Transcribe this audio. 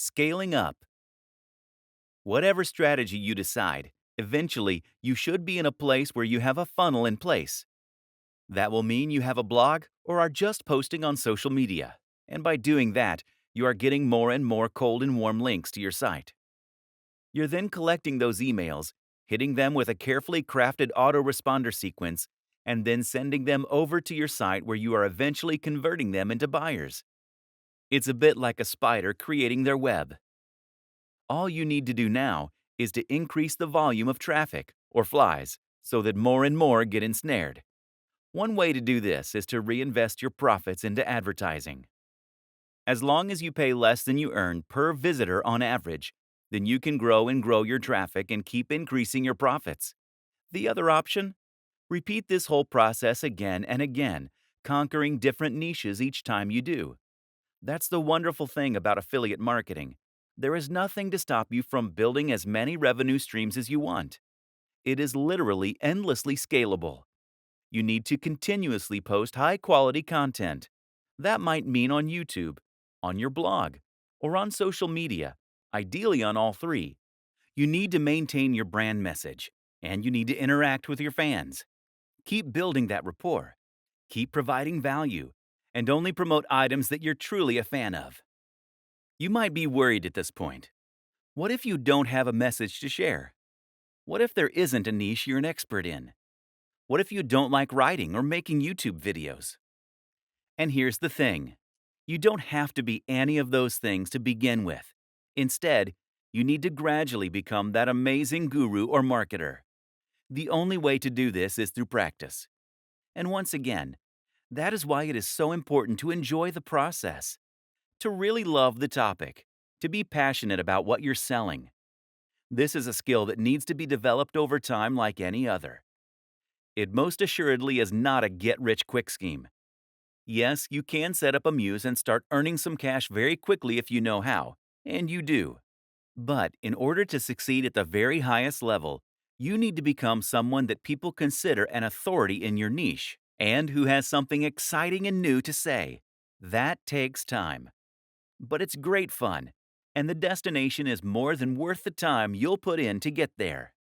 Scaling up. Whatever strategy you decide, eventually you should be in a place where you have a funnel in place. That will mean you have a blog or are just posting on social media. And by doing that, you are getting more and more cold and warm links to your site. You're then collecting those emails, hitting them with a carefully crafted autoresponder sequence, and then sending them over to your site where you are eventually converting them into buyers. It's a bit like a spider creating their web. All you need to do now is to increase the volume of traffic, or flies, so that more and more get ensnared. One way to do this is to reinvest your profits into advertising. As long as you pay less than you earn per visitor on average, then you can grow and grow your traffic and keep increasing your profits. The other option? Repeat this whole process again and again, conquering different niches each time you do. That's the wonderful thing about affiliate marketing. There is nothing to stop you from building as many revenue streams as you want. It is literally endlessly scalable. You need to continuously post high-quality content. That might mean on YouTube, on your blog, or on social media, ideally on all three. You need to maintain your brand message, and you need to interact with your fans. Keep building that rapport. Keep providing value, and only promote items that you're truly a fan of. You might be worried at this point. What if you don't have a message to share? What if there isn't a niche you're an expert in? What if you don't like writing or making YouTube videos? And here's the thing. You don't have to be any of those things to begin with. Instead, you need to gradually become that amazing guru or marketer. The only way to do this is through practice. And once again, that is why it is so important to enjoy the process, to really love the topic, to be passionate about what you're selling. This is a skill that needs to be developed over time like any other. It most assuredly is not a get-rich-quick scheme. Yes, you can set up a muse and start earning some cash very quickly if you know how, and you do. But in order to succeed at the very highest level, you need to become someone that people consider an authority in your niche and who has something exciting and new to say. That takes time. But it's great fun, and the destination is more than worth the time you'll put in to get there.